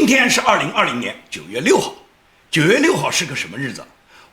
今天是2020年9月6号，9月6号是个什么日子？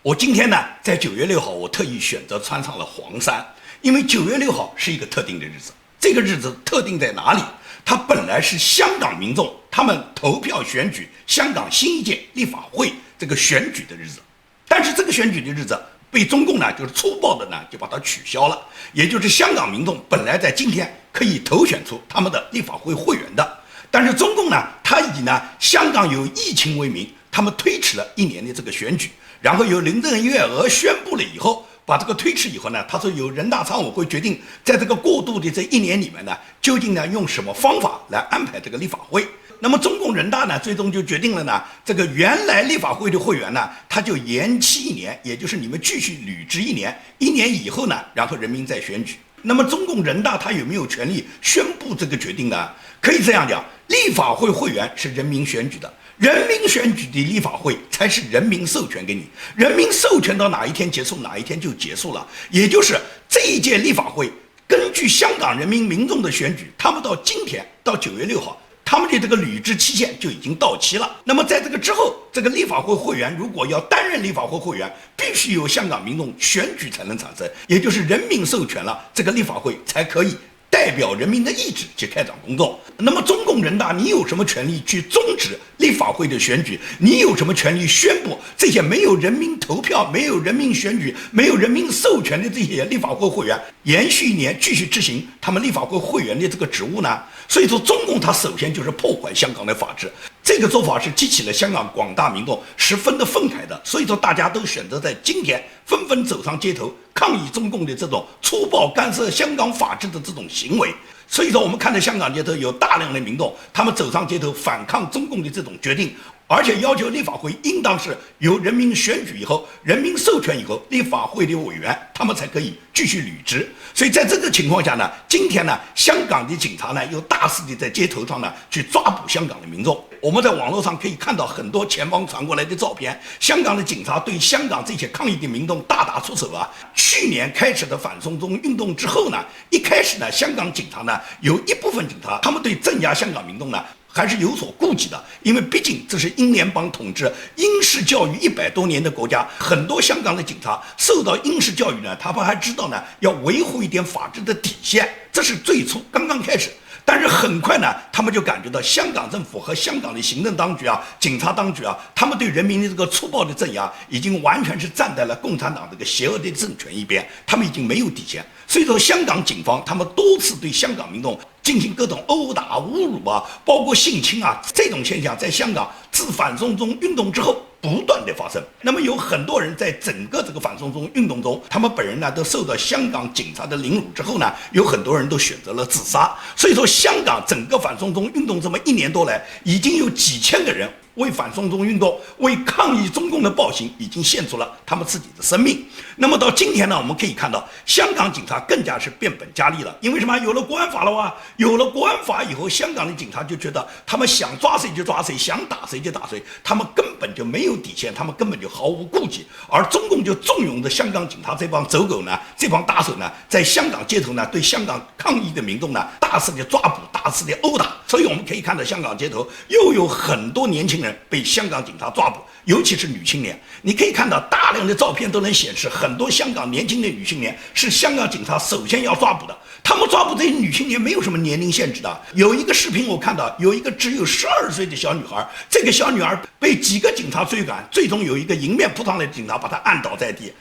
我今天呢，在9月6号，我特意选择穿上了黄衫，因为9月6号是一个特定的日子。这个日子特定在哪里？它本来是香港民众他们投票选举香港新一届立法会这个选举的日子，但是这个选举的日子被中共呢，就是粗暴的呢，就把它取消了。也就是香港民众本来在今天可以投选出他们的立法会会员的，但是中共呢，他以呢香港有疫情为名，他们推迟了1年的这个选举，然后由林郑月娥宣布了以后，把这个推迟以后呢，他说由人大常委会决定，在这个过渡的这1年里面呢，究竟呢用什么方法来安排这个立法会。那么中共人大呢，最终就决定了呢，这个原来立法会的会员呢，他就延期1年，也就是你们继续履职1年，1年以后呢，然后人民再选举。那么中共人大他有没有权利宣布这个决定呢？可以这样讲，立法会会员是人民选举的，人民选举的立法会才是人民授权给你，人民授权到哪一天结束，哪一天就结束了。也就是这一届立法会根据香港人民民众的选举，他们到今天到9月6号。他们的这个履职期限就已经到期了。那么在这个之后，这个立法会会员如果要担任立法会会员，必须由香港民众选举才能产生，也就是人民授权了，这个立法会才可以代表人民的意志去开展工作。那么中共人大，你有什么权利去终止立法会的选举？你有什么权利宣布这些没有人民投票、没有人民选举、没有人民授权的这些立法会会员延续1年继续执行他们立法会会员的这个职务呢？所以说中共它首先就是破坏香港的法治，这个做法是激起了香港广大民众十分的愤慨的。所以说大家都选择在今天纷纷走上街头抗议中共的这种粗暴干涉香港法治的这种行为。所以说我们看到香港街头有大量的民众，他们走上街头反抗中共的这种决定，而且要求立法会应当是由人民选举以后、人民授权以后，立法会的委员他们才可以继续履职。所以在这个情况下呢，今天呢，香港的警察呢又大肆的在街头上呢去抓捕香港的民众。我们在网络上可以看到很多前方传过来的照片，香港的警察对香港这些抗议的民众大打出手啊。去年开始的反送中运动之后呢，一开始呢，香港警察呢有一部分警察，他们对镇压香港民众呢还是有所顾忌的，因为毕竟这是英联邦统治、英式教育100多年的国家，很多香港的警察受到英式教育呢，他们还知道呢要维护一点法治的底线，这是最初刚刚开始。但是很快呢，他们就感觉到香港政府和香港的行政当局啊、警察当局啊，他们对人民的这个粗暴的镇压，已经完全是站在了共产党这个邪恶的政权一边，他们已经没有底线。所以说，香港警方他们多次对香港民众进行各种殴打、侮辱啊，包括性侵啊，这种现象在香港自反送中运动之后不断的发生。那么有很多人在整个这个反送中运动中，他们本人呢都受到香港警察的凌辱之后呢，有很多人都选择了自杀。所以说，香港整个反送中运动这么1年多来，已经有几千个人为反送中运动、为抗议中共的暴行，已经献出了他们自己的生命。那么到今天呢，我们可以看到，香港警察更加是变本加厉了。因为什么？有了国安法了哇！有了国安法以后，香港的警察就觉得他们想抓谁就抓谁，想打谁就打谁，他们根本就没有底线，他们根本就毫无顾忌。而中共就纵容着香港警察这帮走狗呢，这帮打手呢，在香港街头呢，对香港抗议的民众呢，大肆的抓捕，大肆的殴打。所以我们可以看到，香港街头又有很多年轻人被香港警察抓捕，尤其是女青年。你可以看到大量的照片都能显示，很多香港年轻的女青年是香港警察首先要抓捕的。他们抓捕这些女青年没有什么年龄限制的。有一个视频我看到，有一个只有12岁的小女孩，这个小女孩被几个警察追赶，最终有一个迎面扑上来的警察把她按倒在地。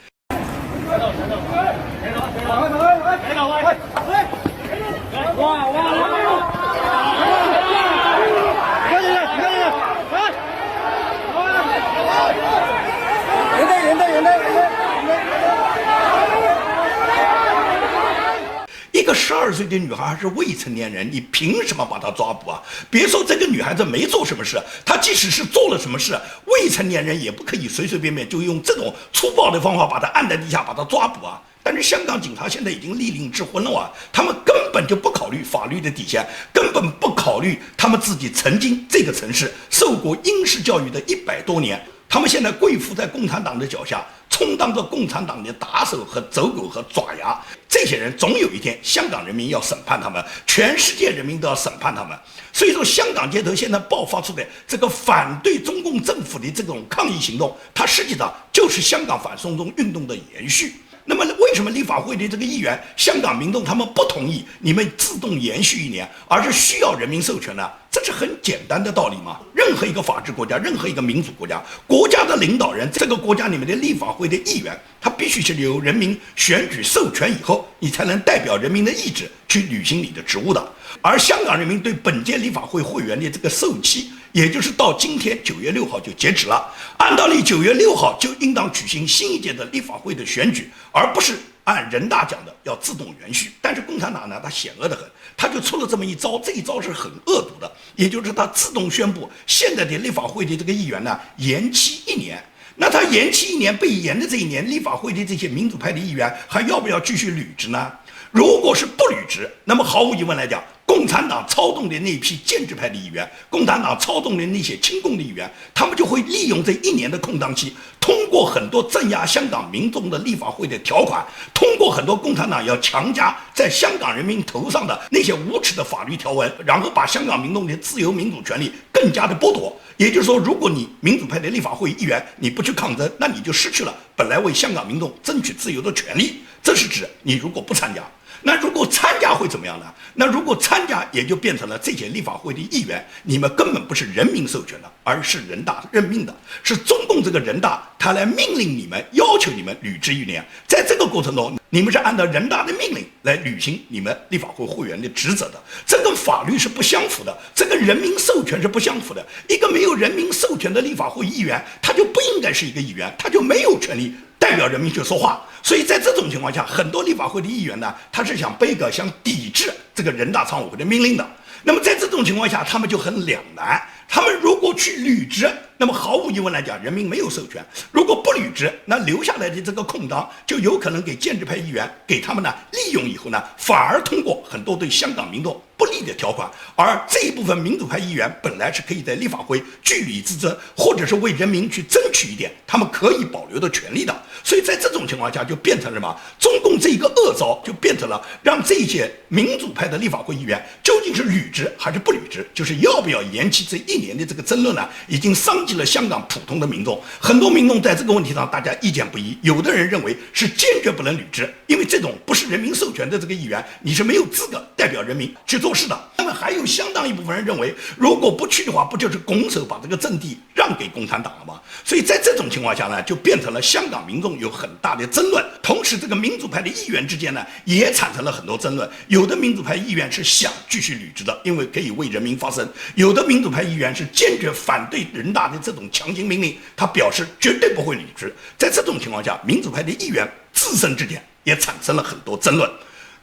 一个12岁的女孩还是未成年人，你凭什么把她抓捕啊？别说这个女孩子没做什么事，她即使是做了什么事，未成年人也不可以随随便便就用这种粗暴的方法把她按在地下，把她抓捕啊！但是香港警察现在已经利令智昏了啊，他们根本就不考虑法律的底线，根本不考虑他们自己曾经这个城市受过英式教育的100多年。他们现在跪伏在共产党的脚下，充当着共产党的打手和走狗和爪牙。这些人总有一天，香港人民要审判他们，全世界人民都要审判他们。所以说，香港街头现在爆发出的这个反对中共政府的这种抗议行动，它实际上就是香港反送中运动的延续。那么为什么立法会的这个议员，香港民众他们不同意你们自动延续1年，而是需要人民授权呢？这是很简单的道理嘛。任何一个法治国家，任何一个民主国家，国家的领导人，这个国家里面的立法会的议员，他必须是由人民选举授权以后，你才能代表人民的意志去履行你的职务的。而香港人民对本届立法会会员的这个授期，也就是到今天9月6号就截止了。按道理9月6号就应当举行新一届的立法会的选举，而不是按人大讲的要自动延续。但是共产党呢，他险恶得很，他就出了这么一招，这一招是很恶毒的，也就是他自动宣布现在的立法会的这个议员呢延期1年。那他延期1年，被延的这一年，立法会的这些民主派的议员还要不要继续履职呢？如果是不履职，那么毫无疑问来讲，共产党操纵的那批建制派的议员，共产党操纵的那些亲共的议员，他们就会利用这1年的空档期，通过很多镇压香港民众的立法会的条款，通过很多共产党要强加在香港人民头上的那些无耻的法律条文，然后把香港民众的自由民主权利更加的剥夺。也就是说，如果你民主派的立法会议员你不去抗争，那你就失去了本来为香港民众争取自由的权利。这是指你如果不参加。那如果参加会怎么样呢？那如果参加，也就变成了这些立法会的议员，你们根本不是人民授权的，而是人大任命的，是中共这个人大他来命令你们，要求你们履职1年。在这个过程中，你们是按照人大的命令来履行你们立法会会员的职责的，这跟法律是不相符的，这跟人民授权是不相符的。一个没有人民授权的立法会议员，他就不应该是一个议员，他就没有权利代表人民去说话。所以在这种情况下，很多立法会的议员呢，他是想抵制这个人大常委会的命令的。那么在这种情况下，他们就很两难。他们如果去履职，那么毫无疑问来讲，人民没有授权；如果不履职，那留下来的这个空档就有可能给建制派议员给他们呢利用以后呢，反而通过很多对香港民众不利的条款，而这一部分民主派议员本来是可以在立法会据理力争，或者是为人民去争取一点他们可以保留的权利的。所以在这种情况下，就变成了什么？中共这一个恶招就变成了让这些民主派的立法会议员究竟是履职还是不履职，就是要不要延期这1年的这个争论呢，已经伤及了香港普通的民众。很多民众在这个问题上大家意见不一，有的人认为是坚决不能履职，因为这种不是人民授权的这个议员，你是没有资格代表人民去做事的。那么还有相当一部分人认为，如果不去的话，不就是拱手把这个阵地让给共产党了吗？所以在这种情况下呢，就变成了香港民众有很大的争论。同时这个民主派的议员之间呢，也产生了很多争论。有的民主派议员是想继续履职的，因为可以为人民发声；有的民主派议员是坚决反对人大的这种强行命令，他表示绝对不会履职。在这种情况下，民主派的议员自身之间也产生了很多争论。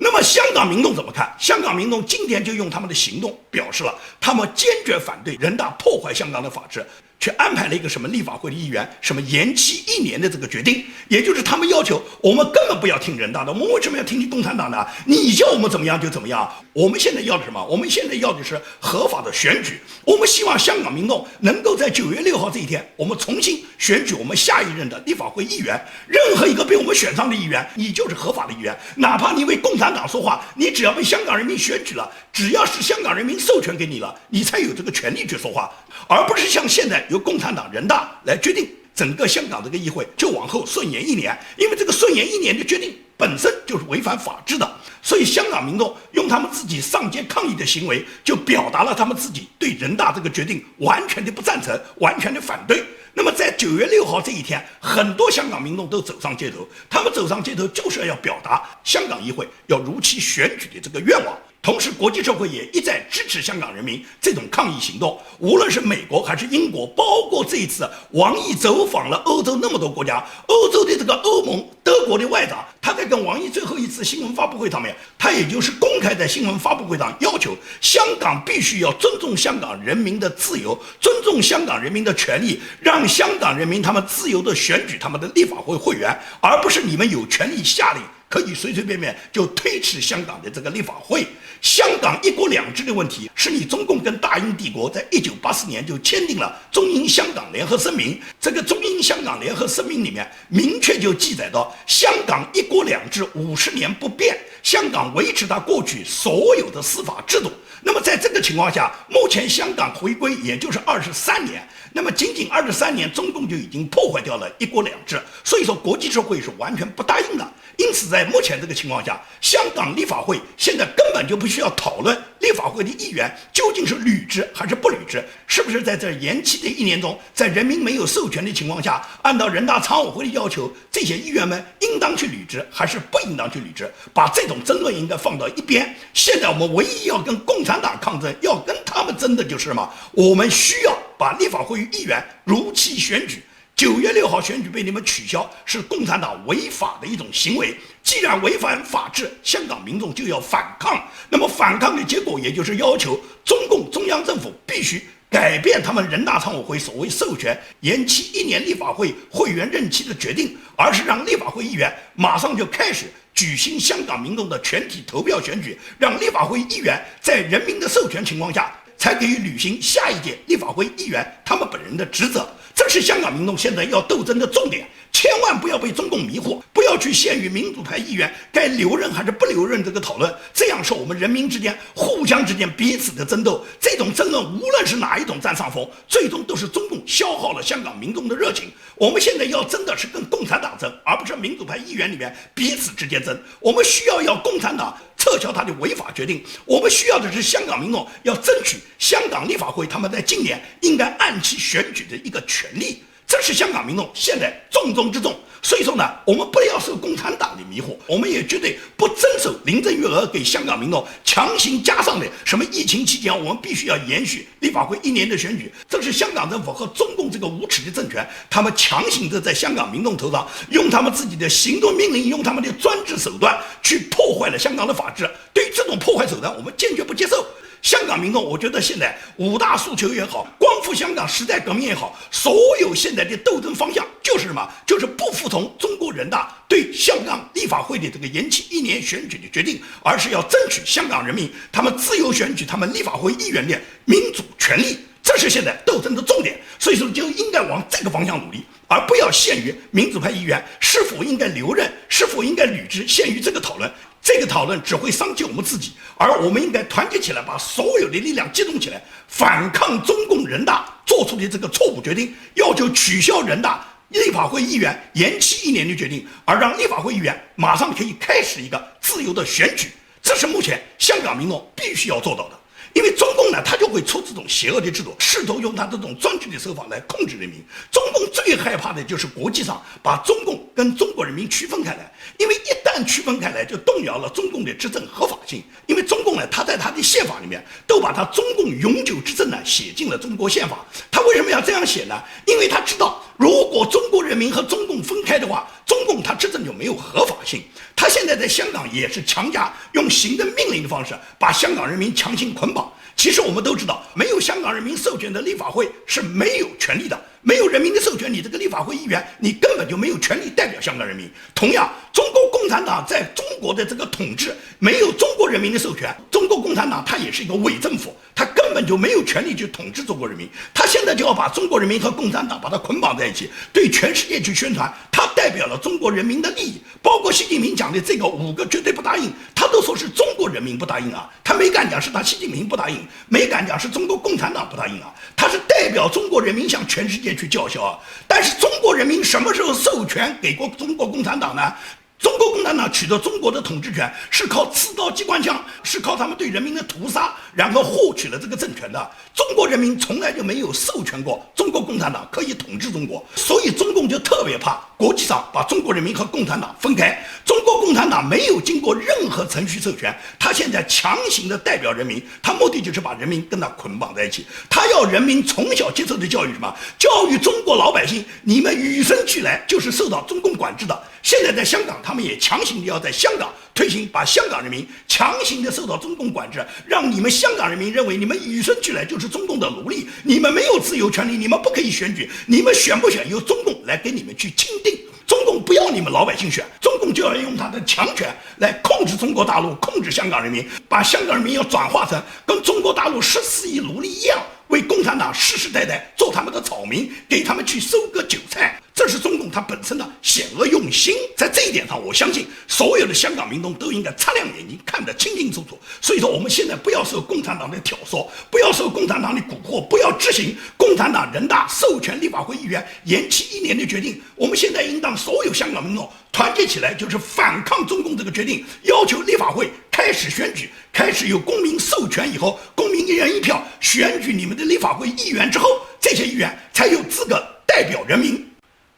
那么香港民众怎么看？香港民众今天就用他们的行动表示了他们坚决反对人大破坏香港的法治，去安排了一个什么立法会的议员什么延期1年的这个决定。也就是他们要求我们根本不要听人大的，我们为什么要听你共产党的？你叫我们怎么样就怎么样。我们现在要的什么？我们现在要的是合法的选举。我们希望香港民众能够在9月6号这一天，我们重新选举我们下一任的立法会议员。任何一个被我们选上的议员，你就是合法的议员。哪怕你为共产党说话，你只要被香港人民选举了，只要是香港人民授权给你了，你才有这个权利去说话，而不是像现在由共产党人大来决定整个香港这个议会就往后顺延1年。因为这个顺延1年的决定本身就是违反法治的。所以香港民众用他们自己上街抗议的行为，就表达了他们自己对人大这个决定完全的不赞成，完全的反对。那么在9月6号这一天，很多香港民众都走上街头，他们走上街头就是要表达香港议会要如期选举的这个愿望。同时国际社会也一再支持香港人民这种抗议行动，无论是美国还是英国，包括这一次王毅走访了欧洲那么多国家，欧洲的这个欧盟德国的外长，他在跟王毅最后一次新闻发布会上面，他也就是公开在新闻发布会上要求香港必须要尊重香港人民的自由，尊重香港人民的权利，让香港人民他们自由的选举他们的立法会会员，而不是你们有权利下令可以随随便便就推迟香港的这个立法会。香港一国两制的问题，是你中共跟大英帝国在1984年就签订了中英香港联合声明。这个中英香港联合声明里面明确就记载到，香港一国两制50年不变，香港维持它过去所有的司法制度。那么在这个情况下，目前香港回归也就是23年，那么仅仅23年，中共就已经破坏掉了一国两制，所以说国际社会是完全不答应的。因此在目前这个情况下，香港立法会现在根本就不需要讨论立法会的议员究竟是履职还是不履职，是不是在这延期的1年中，在人民没有授权的情况下，按照人大常委会的要求，这些议员们应当去履职还是不应当去履职，把这种争论应该放到一边。现在我们唯一要跟共产党抗争，要跟他们争的就是什么？我们需要把立法会议员如期选举。9月6号选举被你们取消，是共产党违法的一种行为。既然违反法治，香港民众就要反抗。那么反抗的结果，也就是要求中共中央政府必须改变他们人大常委会所谓授权延期1年立法会会员任期的决定，而是让立法会议员马上就开始举行香港民众的全体投票选举，让立法会议员在人民的授权情况下，才可以履行下一届立法会议员他们本人的职责。这是香港民众现在要斗争的重点，千万不要被中共迷惑，不要去限于民主派议员该留任还是不留任这个讨论，这样是我们人民之间互相之间彼此的争斗，这种争论无论是哪一种占上风，最终都是中共消耗了香港民众的热情。我们现在要争的是跟共产党争，而不是民主派议员里面彼此之间争。我们需要共产党撤销他的违法决定，我们需要的是香港民众要争取香港立法会他们在今年应该按期选举的一个权利，这是香港民众现在重中之重。所以说呢，我们不要受共产党的迷惑，我们也绝对不遵守林郑月娥给香港民众强行加上的什么疫情期间我们必须要延续立法会1年的选举。这是香港政府和中共这个无耻的政权，他们强行的在香港民众头上用他们自己的行动命令，用他们的专制手段去破坏了香港的法治。对于这种破坏手段，我们坚决不接受。香港民众，我觉得现在5大诉求也好，光复香港时代革命也好，所有现在的斗争方向就是什么？就是不服从中国人大对香港立法会的这个延期1年选举的决定，而是要争取香港人民他们自由选举他们立法会议员的民主权利，这是现在斗争的重点。所以说就应该往这个方向努力，而不要限于民主派议员是否应该留任，是否应该履职，限于这个讨论。这个讨论只会伤及我们自己，而我们应该团结起来，把所有的力量集中起来，反抗中共人大做出的这个错误决定，要求取消人大立法会议员延期1年的决定，而让立法会议员马上可以开始一个自由的选举。这是目前香港民众必须要做到的。因为中共呢，他就会出这种邪恶的制度，试图用他这种专制的手法来控制人民。中共最害怕的就是国际上把中共跟中国人民区分开来，因为一旦区分开来，就动摇了中共的执政合法性。因为中共呢，他在他的宪法里面都把他中共永久执政呢写进了中国宪法。他为什么要这样写呢？因为他知道，如果中国人民和中共分开的话，中共他执政就没有合法性。他现在在香港也是强加用行政命令的方式把香港人民强行捆绑。其实我们都知道，没有香港人民授权的立法会是没有权利的，没有人民的授权，你这个立法会议员你根本就没有权利代表香港人民。同样，中国共产党在中国的这个统治没有中国人民的授权，中国共产党它也是一个伪政府，它根本就没有权利去统治中国人民。他现在就要把中国人民和共产党把它捆绑在一起，对全世界去宣传他代表了中国人民的利益。包括习近平讲的这个5个绝对不答应，他都说是中国人民不答应啊，他没敢讲是他习近平不答应，没敢讲是中国共产党不答应啊，他是代表中国人民向全世界去叫嚣啊。但是中国人民什么时候授权给过中国共产党呢？中国共产党取得中国的统治权是靠刺刀机关枪，是靠他们对人民的屠杀，然后获取了这个政权的。中国人民从来就没有授权过中国共产党可以统治中国，所以中共就特别怕国际上把中国人民和共产党分开。中国共产党没有经过任何程序授权，他现在强行的代表人民，他目的就是把人民跟他捆绑在一起。他要人民从小接受的教育什么？教育中国老百姓，你们与生俱来就是受到中共管制的。现在在香港，他们也强行的要在香港推行，把香港人民强行的受到中共管制，让你们香港人民认为你们与生俱来就是中共的奴隶，你们没有自由权利，你们不可以选举，你们选不选由中共来给你们去钦定。中国共不要你们老百姓选，中共就要用他的强权来控制中国大陆，控制香港人民，把香港人民要转化成跟中国大陆14亿奴隶一样，为共产党世世代代做他们的草民，给他们去收割韭菜。这是中共它本身的险恶用心，在这一点上，我相信所有的香港民众都应该擦亮眼睛，看得清清楚楚。所以说，我们现在不要受共产党的挑唆，不要受共产党的蛊惑，不要执行共产党人大授权立法会议员延期1年的决定。我们现在应当所有香港民众团结起来，就是反抗中共这个决定，要求立法会开始选举，开始由公民授权以后，公民1人1票选举你们的立法会议员之后，这些议员才有资格代表人民。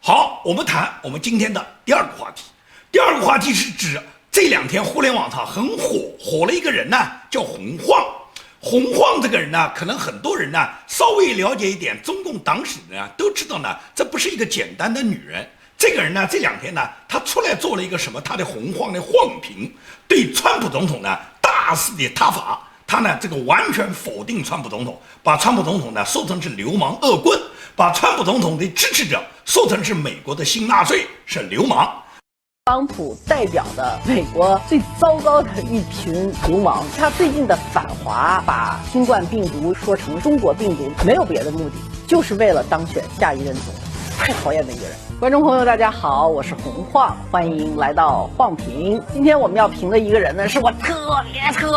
好，我们谈我们今天的第二个话题。第二个话题是指这2天互联网上很火了一个人呢，叫洪晃。洪晃这个人呢，可能很多人呢稍微了解一点中共党史的呢，都知道呢，这不是一个简单的女人。这个人呢，这2天呢，他出来做了一个什么？他的洪晃的晃评，对川普总统呢大肆的挞伐。他呢这个完全否定川普总统，把川普总统呢说成是流氓恶棍，把川普总统的支持者说成是美国的新纳粹，是流氓。特朗普代表的美国最糟糕的一群流氓，他最近的反华，把新冠病毒说成中国病毒，没有别的目的，就是为了当选下一任总统。太讨厌的一个人。观众朋友大家好，我是洪晃，欢迎来到晃评。今天我们要评的一个人呢，是我特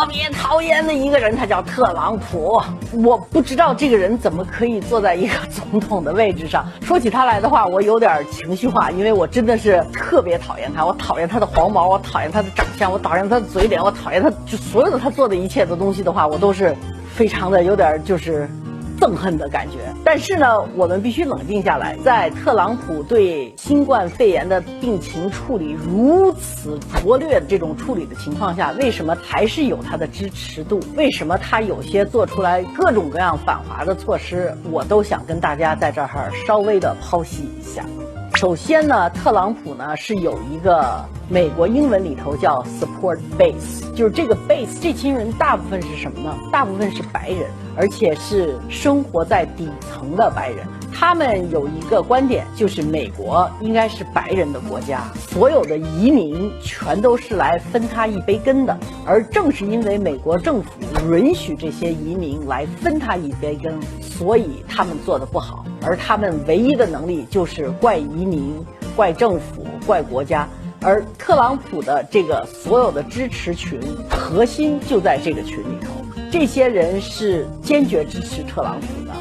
别讨厌的一个人，他叫特朗普。我不知道这个人怎么可以坐在一个总统的位置上。说起他来的话，我有点情绪化，因为我真的是特别讨厌他。我讨厌他的黄毛，我讨厌他的长相，我讨厌他的嘴脸，我讨厌他就所有的他做的一切的东西的话，我都是非常的有点就是憎恨的感觉。但是呢，我们必须冷静下来，在特朗普对新冠肺炎的病情处理如此拙劣的这种处理的情况下，为什么还是有他的支持度？为什么他有些做出来各种各样反华的措施，我都想跟大家在这儿稍微的剖析一下。首先呢，特朗普呢是有一个美国英文里头叫 support base， 就是这个 base 这群人大部分是什么呢？大部分是白人，而且是生活在底层的白人。他们有一个观点，就是美国应该是白人的国家，所有的移民全都是来分他一杯羹的。而正是因为美国政府允许这些移民来分他一杯羹，所以他们做得不好，而他们唯一的能力就是怪移民、怪政府、怪国家。而特朗普的这个所有的支持群，核心就在这个群里头。这些人是坚决支持特朗普的，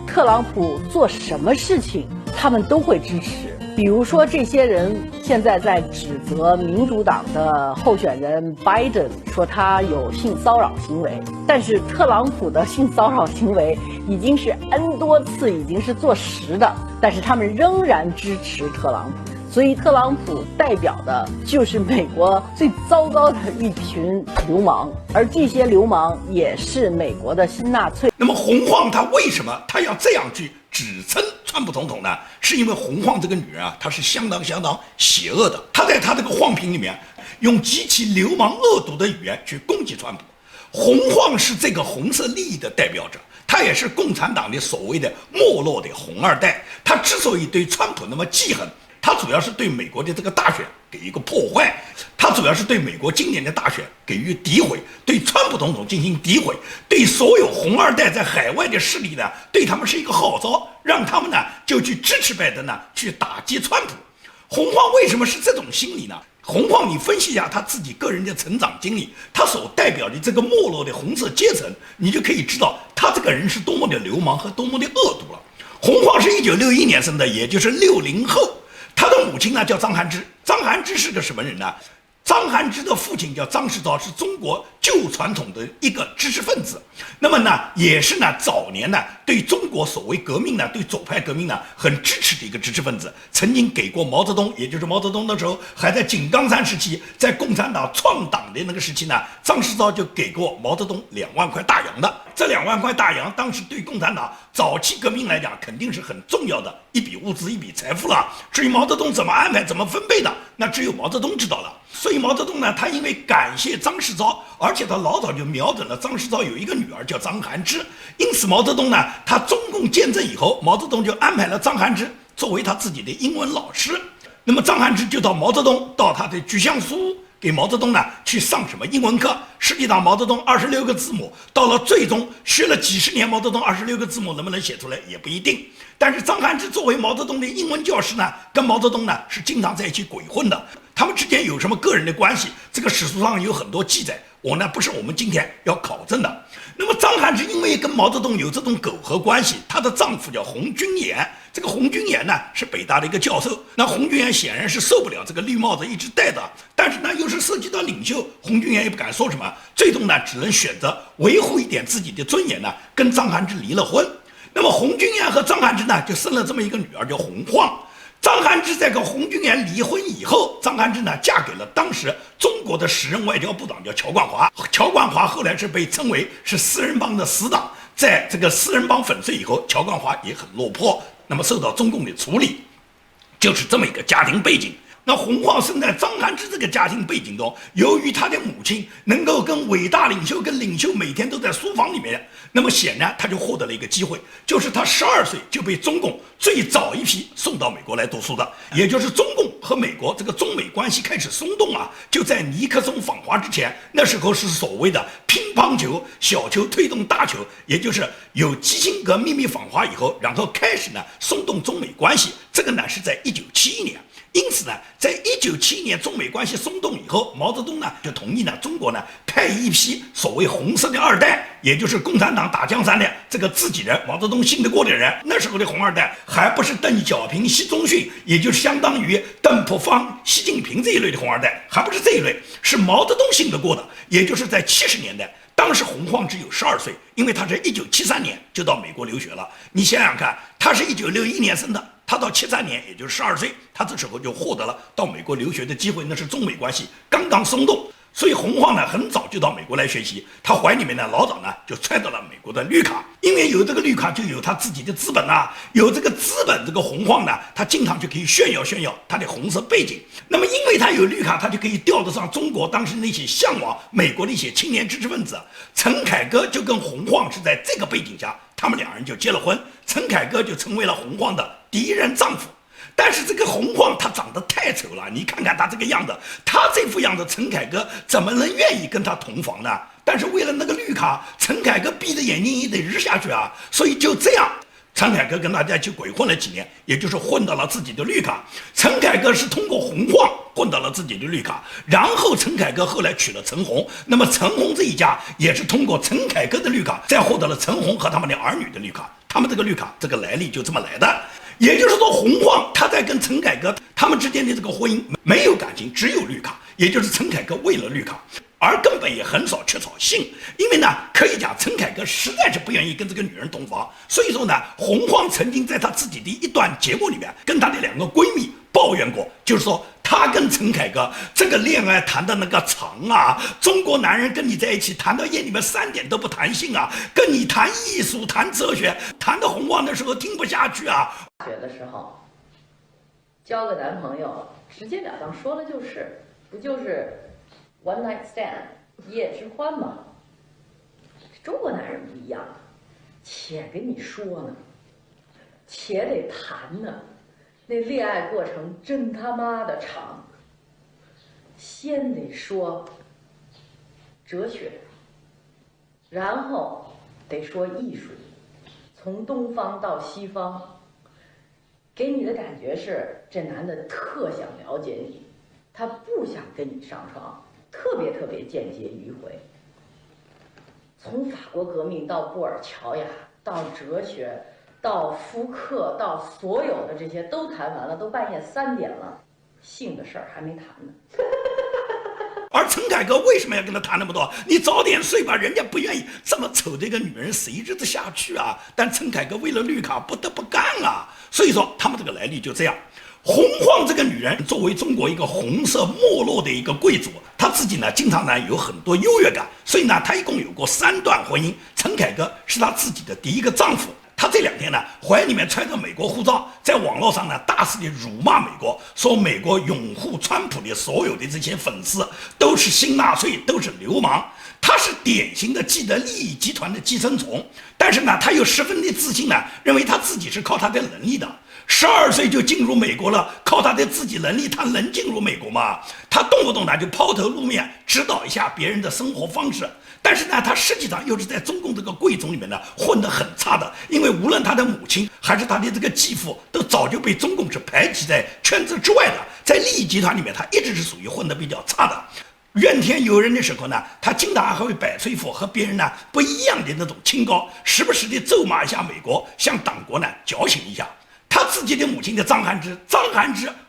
特朗普做什么事情，他们都会支持。比如说，这些人现在在指责民主党的候选人拜登，说他有性骚扰行为，但是特朗普的性骚扰行为已经是 N 多次，已经是坐实的，但是他们仍然支持特朗普。所以特朗普代表的就是美国最糟糕的一群流氓，而这些流氓也是美国的新纳粹。那么洪晃他为什么他要这样去指称川普总统呢？是因为洪晃这个女人啊，她是相当邪恶的。她在她这个晃评里面用极其流氓恶毒的语言去攻击川普。洪晃是这个红色利益的代表者，他也是共产党的所谓的没落的红二代。他之所以对川普那么记恨，他主要是对美国的这个大选给一个破坏，他主要是对美国今年的大选给予诋毁，对川普总统进行诋毁，对所有红二代在海外的势力呢，对他们是一个号召，让他们呢就去支持拜登呢，去打击川普。洪晃为什么是这种心理呢？洪晃，你分析一下他自己个人的成长经历，他所代表的这个没落的红色阶层，你就可以知道他这个人是多么的流氓和多么的恶毒了。洪晃是1961年生的，也就是60后。他的母亲呢叫张涵之，张涵之是个什么人呢？张涵之的父亲叫张世钊，是中国旧传统的一个知识分子。那么呢，也是呢早年呢对中国所谓革命呢，对左派革命呢很支持的一个知识分子，曾经给过毛泽东，也就是毛泽东那时候还在井冈山时期，在共产党创党的那个时期呢，张世钊就给过毛泽东2万块大洋的。这2万块大洋当时对共产党早期革命来讲，肯定是很重要的一笔物资、一笔财富了。至于毛泽东怎么安排、怎么分配的，那只有毛泽东知道了。所以毛泽东呢，他因为感谢张世钊，而且他老早就瞄准了张世钊有一个女儿叫张涵之，因此毛泽东呢，他中共建政以后，毛泽东就安排了张涵之作为他自己的英文老师。那么张汉之就到毛泽东到他的居相书给毛泽东呢去上什么英文课。实际上毛泽东26个字母到了最终学了几十年，毛泽东26个字母能不能写出来也不一定。但是张汉之作为毛泽东的英文教师呢，跟毛泽东呢是经常在一起鬼混的。他们之间有什么个人的关系，这个史书上有很多记载，我呢不是我们今天要考证的。那么张汉之因为跟毛泽东有这种苟合关系，她的丈夫叫洪军言，这个洪军言呢是北大的一个教授。那洪军言显然是受不了这个绿帽子一直戴着，但是呢又是涉及到领袖，洪军言也不敢说什么，最终呢只能选择维护一点自己的尊严呢，跟张汉之离了婚。那么洪军言和张汉之呢就生了这么一个女儿叫洪晃。张汉之在跟洪军言离婚以后，张汉之呢嫁给了当时中国的时任外交部长叫乔冠华。乔冠华后来是被称为是四人帮的死党，在这个四人帮粉碎以后，乔冠华也很落魄，那么受到中共的处理，就是这么一个家庭背景。那洪晃生在张汉之这个家庭背景中，由于他的母亲能够跟伟大领袖跟领袖每天都在书房里面，那么显然他就获得了一个机会，就是他12岁就被中共最早一批送到美国来读书的，也就是中共和美国这个中美关系开始松动啊，就在尼克松访华之前，那时候是所谓的乒乓球小球推动大球，也就是有基辛格秘密访华以后，然后开始呢松动中美关系，这个呢是在1971年。因此呢，在1971年中美关系松动以后，毛泽东呢就同意呢中国呢派一批所谓红色的二代，也就是共产党打江山的这个自己人，毛泽东信得过的人。那时候的红二代还不是邓小平、习仲勋，也就是相当于邓朴方、习近平这一类的红二代，还不是这一类，是毛泽东信得过的。也就是在70年代，当时洪晃只有12岁，因为他在1973年就到美国留学了。你想想看，他是1961年生的。他到73年，也就是12岁，他这时候就获得了到美国留学的机会，那是中美关系刚刚松动，所以洪晃呢很早就到美国来学习，他怀里面呢老早呢就揣到了美国的绿卡，因为有这个绿卡就有他自己的资本啊，有这个资本，这个洪晃呢他经常就可以炫耀他的红色背景。那么因为他有绿卡，他就可以调得上中国当时那些向往美国的一些青年知识分子。陈凯歌就跟洪晃是在这个背景下，他们两人就结了婚，陈凯歌就成为了洪晃的第一任丈夫。但是这个洪晃他长得太丑了，你看看他这个样子，他这副样子，陈凯歌怎么能愿意跟他同房呢？但是为了那个绿卡，陈凯歌闭着眼睛也得日下去啊，所以就这样，陈凯歌跟大家去鬼混了几年，也就是混到了自己的绿卡。陈凯歌是通过洪晃混到了自己的绿卡，然后陈凯歌后来娶了陈红，那么陈红这一家也是通过陈凯歌的绿卡，再获得了陈红和他们的儿女的绿卡。他们这个绿卡这个来历就这么来的。也就是说，洪晃他在跟陈凯歌他们之间的这个婚姻没有感情，只有绿卡，也就是陈凯歌为了绿卡，而根本也很少缺少性。因为呢，可以讲陈凯歌实在是不愿意跟这个女人同房，所以说呢，洪晃曾经在他自己的一段节目里面跟他的2个闺蜜抱怨过，就是说他跟陈凯歌这个恋爱谈的那个长啊，中国男人跟你在一起谈到夜里面3点都不谈性啊，跟你谈艺术谈哲学，谈到洪晃的时候听不下去啊。大学的时候交个男朋友，直截了当说的就是，不就是 one night stand 一夜之欢吗？中国男人不一样，且跟你说呢，且得谈呢，那恋爱过程真他妈的长。先得说哲学，然后得说艺术，从东方到西方。给你的感觉是，这男的特想了解你，他不想跟你上床，特别间接迂回。从法国革命到布尔乔亚，到哲学，到福克，到所有的这些都谈完了，都半夜3点了，性的事儿还没谈呢。而陈凯歌为什么要跟他谈那么多？你早点睡吧，人家不愿意。这么丑的一个女人，谁日得下去啊？但陈凯歌为了绿卡不得不干啊。所以说，他们这个来历就这样。洪晃这个女人作为中国一个红色没落的一个贵族，她自己呢经常呢有很多优越感，所以呢她一共有过3段婚姻。陈凯歌是她自己的第一个丈夫。他这2天呢，怀里面揣着美国护照，在网络上呢大肆的辱骂美国，说美国拥护川普的所有的这些粉丝都是新纳粹，都是流氓。他是典型的既得利益集团的寄生虫，但是呢，他又十分的自信呢，认为他自己是靠他的能力的。12岁就进入美国了，靠他的自己能力，他能进入美国吗？他动不动呢就抛头露面，指导一下别人的生活方式。但是呢，他实际上又是在中共这个贵族里面呢混得很差的，因为无论他的母亲还是他的这个继父，都早就被中共是排挤在圈子之外的，在利益集团里面，他一直是属于混得比较差的。怨天尤人的时候呢，他经常还会摆出一副和别人呢不一样的那种清高，时不时的咒骂一下美国，向党国呢矫情一下。他自己的母亲的张涵之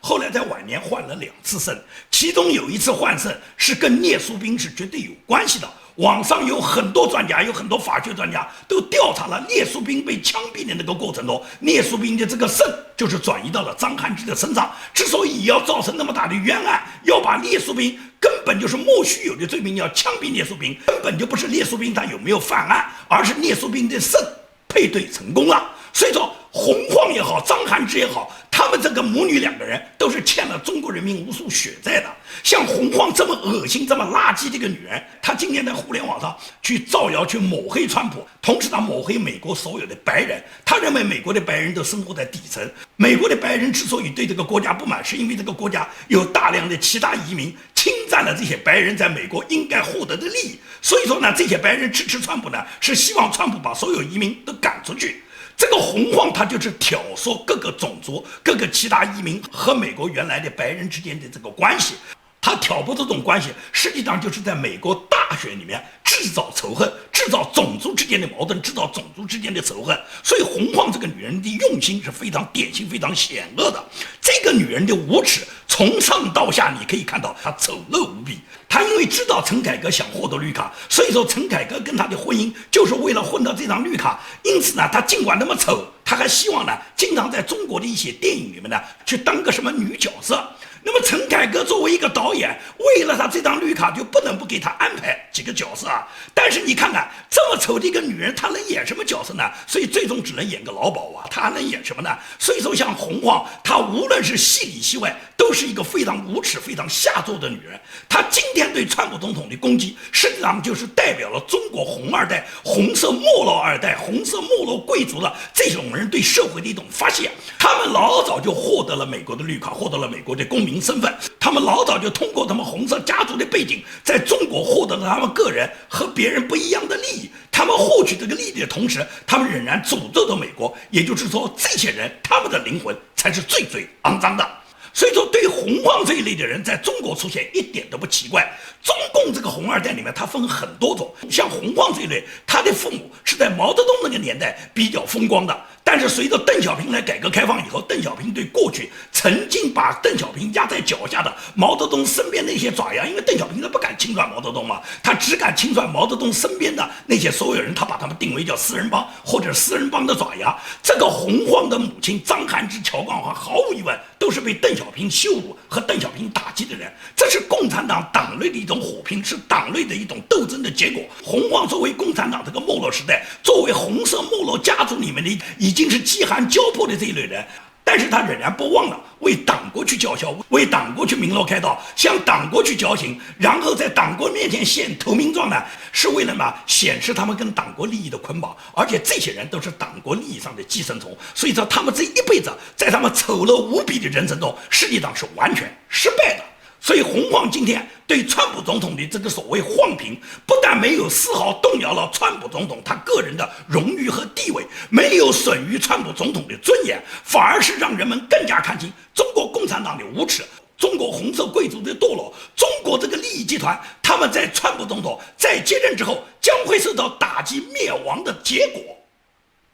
后来在晚年患了2次肾，其中有一次患肾是跟聂树斌是绝对有关系的。网上有很多专家，有很多法学专家都调查了聂树斌被枪毙的那个过程中，聂树斌的这个肾就是转移到了张涵之的身上。之所以要造成那么大的冤案，要把聂树斌根本就是莫须有的罪名，要枪毙聂树斌，根本就不是聂树斌他有没有犯案，而是聂树斌的肾配对成功了。所以说洪晃也好，张涵之也好，他们这个母女2个人都是欠了中国人民无数血债的。像洪晃这么恶心这么垃圾的一个女人，她今天在互联网上去造谣去抹黑川普，同时她抹黑美国所有的白人。她认为美国的白人都生活在底层，美国的白人之所以对这个国家不满，是因为这个国家有大量的其他移民侵占了这些白人在美国应该获得的利益。所以说呢，这些白人支持川普呢，是希望川普把所有移民都赶出去。这个洪晃他就是挑唆各个种族、各个其他移民和美国原来的白人之间的这个关系。他挑拨这种关系，实际上就是在美国大选里面制造仇恨，制造种族之间的矛盾，制造种族之间的仇恨。所以洪晃这个女人的用心是非常典型、非常险恶的。这个女人的无耻，从上到下你可以看到她丑陋无比。她因为知道陈凯歌想获得绿卡，所以说陈凯歌跟她的婚姻就是为了混到这张绿卡。因此呢，她尽管那么丑，她还希望呢，经常在中国的一些电影里面呢，去当个什么女角色。那么陈凯歌作为一个导演，为了他这张绿卡，就不能不给他安排几个角色啊。但是你看看这么丑的一个女人，她能演什么角色呢？所以最终只能演个老鸨啊，她还能演什么呢？所以说像洪晃，她无论是戏里戏外，都是一个非常无耻、非常下作的女人。她今天对川普总统的攻击，实际上就是代表了中国红二代、红色没落二代、红色没落贵族的这种人对社会的一种发泄。他们老早就获得了美国的绿卡，获得了美国的公民身份，他们老早就通过他们红色家族的背景，在中国获得了他们个人和别人不一样的利益。他们获取这个利益的同时，他们仍然诅咒着美国，也就是说，这些人他们的灵魂才是最最肮脏的。所以说，对洪晃这一类的人在中国出现一点都不奇怪。中共这个红二代里面，它分很多种，像洪晃这一类，他的父母是在毛泽东那个年代比较风光的。但是随着邓小平来改革开放以后，邓小平对过去曾经把邓小平压在脚下的毛泽东身边那些爪牙，因为邓小平他不敢清算毛泽东嘛，他只敢清算毛泽东身边的那些所有人，他把他们定为叫四人帮或者四人帮的爪牙。这个洪晃的母亲张涵之、乔冠华，毫无疑问都是被邓小平羞辱和邓小平打击的人，这是共产党党内的一种火拼，是党内的一种斗争的结果。洪晃作为共产党这个没落时代，作为红色没落家族里面的已经是饥寒交迫的这一类人，但是他仍然不忘了为党国去叫嚣，为党国去鸣锣开道，向党国去矫情，然后在党国面前献投名状呢，是为了嘛显示他们跟党国利益的捆绑。而且这些人都是党国利益上的寄生虫，所以说他们这一辈子在他们丑陋无比的人生中，实际上是完全失败的。所以洪晃今天对川普总统的这个所谓晃评，不但没有丝毫动摇了川普总统他个人的荣誉和地位，没有损于川普总统的尊严，反而是让人们更加看清中国共产党的无耻，中国红色贵族的堕落，中国这个利益集团，他们在川普总统在接任之后将会受到打击灭亡的结果。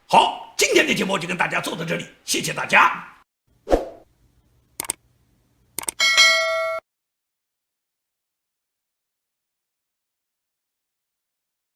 好，今天的节目就跟大家做到这里，谢谢大家。